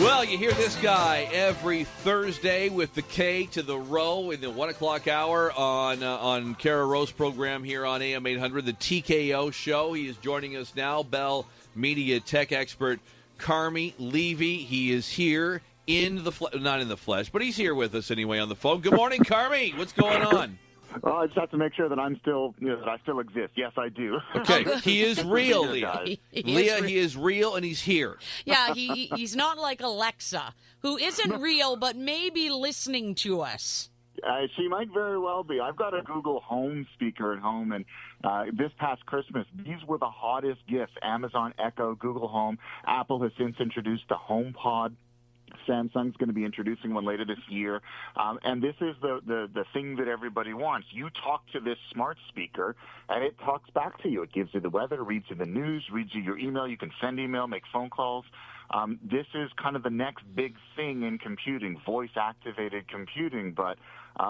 Well, you hear this guy every Thursday with the K to the row in the 1 o'clock hour on Kara Rowe's program here on AM 800, the TKO show. He is joining us now, Bell Media tech expert Carmi Levy. He is here in the not in the flesh, but he's here with us anyway on the phone. Good morning, Carmi. What's going on? Well, I just have to make sure that I'm still, that I still exist. Yes, I do. Okay, he is real, Leah. Leah, he is real, and he's here. Yeah, he's not like Alexa, who isn't real, but maybe listening to us. She might very well be. I've got a Google Home speaker at home, and this past Christmas, these were the hottest gifts. Amazon Echo, Google Home. Apple has since introduced the HomePod. Samsung's going to be introducing one later this year. And this is the thing that everybody wants. You talk to this smart speaker, and it talks back to you. It gives you the weather, reads you the news, reads you your email. You can send email, make phone calls. This is kind of the next big thing in computing, voice-activated computing. But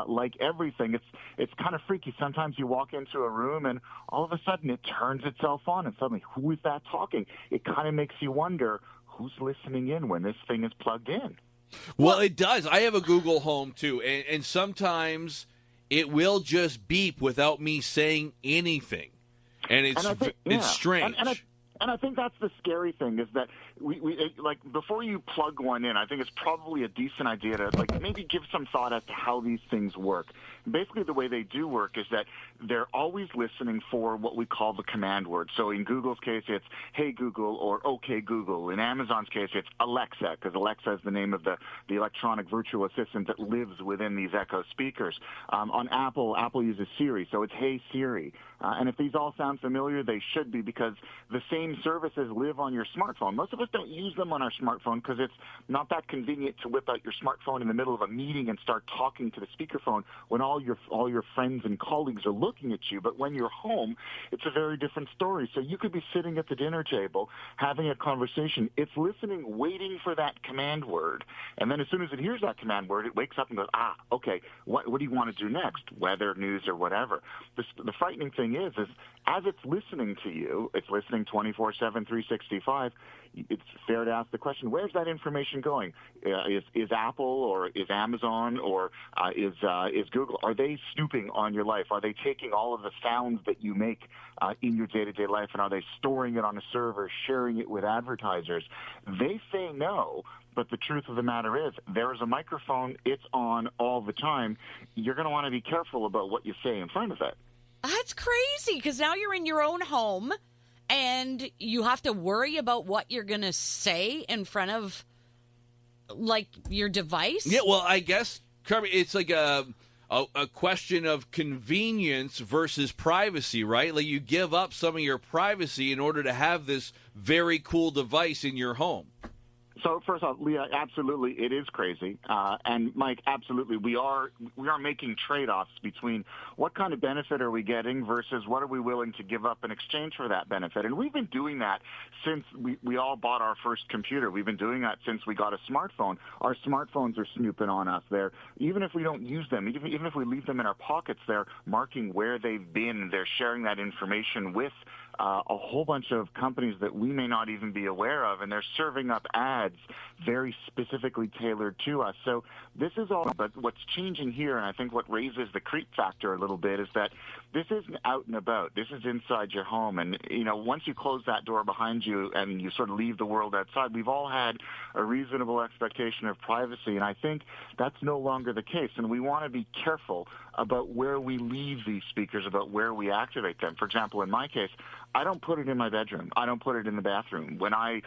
like everything, it's kind of freaky. Sometimes you walk into a room, and all of a sudden it turns itself on, and suddenly, who is that talking? It kind of makes you wonder, who's listening in when this thing is plugged in? Well, it does. I have a Google Home, too, and sometimes it will just beep without me saying anything, and it's strange. And I think that's the scary thing is that we like before you plug one in, I think it's probably a decent idea to like maybe give some thought as to how these things work. Basically, the way they do work is that they're always listening for what we call the command word. So in Google's case, it's "Hey Google" or "Okay Google." In Amazon's case, it's Alexa, because Alexa is the name of the electronic virtual assistant that lives within these Echo speakers. On Apple uses Siri, so it's "Hey Siri." And if these all sound familiar, they should be, because the same services live on your smartphone. Most of us don't use them on our smartphone because it's not that convenient to whip out your smartphone in the middle of a meeting and start talking to the speakerphone when all your friends and colleagues are looking at you. But when you're home, it's a very different story. So you could be sitting at the dinner table having a conversation. It's listening, waiting for that command word. And then as soon as it hears that command word, it wakes up and goes, okay, what do you want to do next? Weather, news, or whatever. The frightening thing is as it's listening to you, it's listening 24/7, 365. It's fair to ask the question, where's that information going? Is Apple or is Amazon or is Google, are they snooping on your life? Are they taking all of the sounds that you make in your day-to-day life, and are they storing it on a server, sharing it with advertisers? They say no, but the truth of the matter is there is a microphone. It's on all the time. You're going to want to be careful about what you say in front of it. That's crazy, because now you're in your own home, and you have to worry about what you're going to say in front of, like, your device? Yeah, well, I guess, Carmi, it's like a question of convenience versus privacy, right? Like, you give up some of your privacy in order to have this very cool device in your home. So first off, Leah, absolutely, it is crazy, and Mike, absolutely, we are making trade-offs between what kind of benefit are we getting versus what are we willing to give up in exchange for that benefit. And we've been doing that since we all bought our first computer. We've been doing that since we got a smartphone. Our smartphones are snooping on us. They're, even if we don't use them, even if we leave them in our pockets, they're marking where they've been. They're sharing that information with a whole bunch of companies that we may not even be aware of, and they're serving up ads very specifically tailored to us. So this is all, but what's changing here, and I think what raises the creep factor a little bit, is that this isn't out and about. This is inside your home, and once you close that door behind you and you sort of leave the world outside, we've all had a reasonable expectation of privacy, and I think that's no longer the case, and we want to be careful about where we leave these speakers, about where we activate them. For example, in my case, I don't put it in my bedroom. I don't put it in the bathroom. When I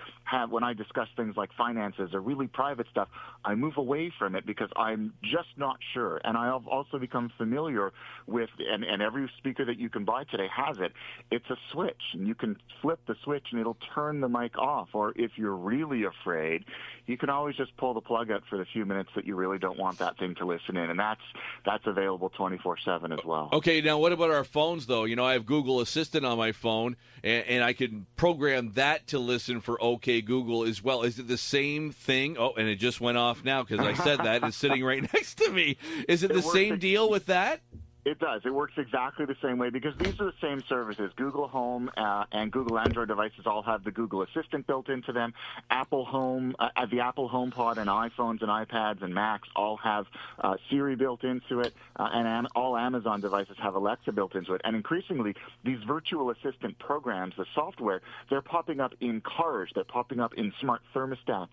discuss things like finances or really private stuff, I move away from it because I'm just not sure. And I've also become familiar with, and every speaker that you can buy today has it. It's a switch, and you can flip the switch and it'll turn the mic off. Or if you're really afraid, you can always just pull the plug out for the few minutes that you really don't want that thing to listen in. And that's available 24/7 as well. Okay, now what about our phones, though? I have Google Assistant on my phone, and I can program that to listen for OK Google as well. Is it the same thing? Oh, and it just went off now because I said that. It's sitting right next to me. Is it the same deal with that? It does. It works exactly the same way because these are the same services. Google Home and Google Android devices all have the Google Assistant built into them. Apple Home, the Apple HomePod and iPhones and iPads and Macs all have Siri built into it, and all Amazon devices have Alexa built into it. And increasingly, these virtual assistant programs, the software, they're popping up in cars. They're popping up in smart thermostats.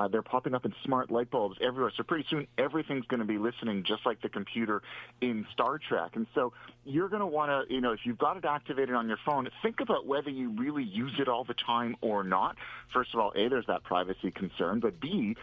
They're popping up in smart light bulbs everywhere. So pretty soon, everything's going to be listening just like the computer in Star Trek. And so you're going to want to, if you've got it activated on your phone, think about whether you really use it all the time or not. First of all, A, there's that privacy concern, but B,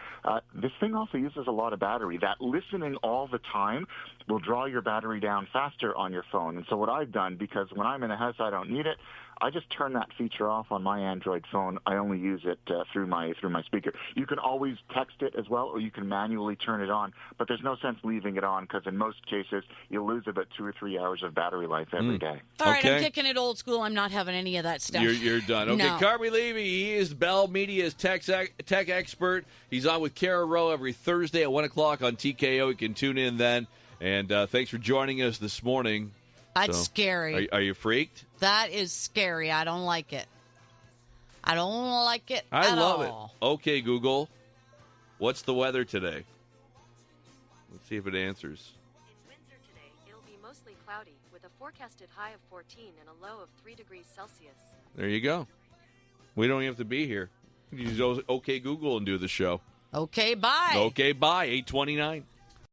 this thing also uses a lot of battery. That listening all the time will draw your battery down faster on your phone. And so what I've done, because when I'm in a house I don't need it, I just turn that feature off on my Android phone. I only use it through my speaker. You can always text it as well, or you can manually turn it on. But there's no sense leaving it on because in most cases you'll lose about 2 or 3 hours of battery life every day. All right, I'm kicking it old school. I'm not having any of that stuff. You're done. Okay, No. Carmi Levy, he is Bell Media's tech expert. He's on with Kara Rowe every Thursday at 1 o'clock on TKO. You can tune in then. And thanks for joining us this morning. That's scary. Are you freaked? That is scary. I don't like it. I don't like it I at love all. it. Okay, Google, what's the weather today? Let's see if it answers. In Windsor today, it'll be mostly cloudy with a forecasted high of 14 and a low of 3 degrees Celsius. There you go. We don't even have to be here. You can use OK Google and do the show. Okay, bye. Okay, bye. 8:29.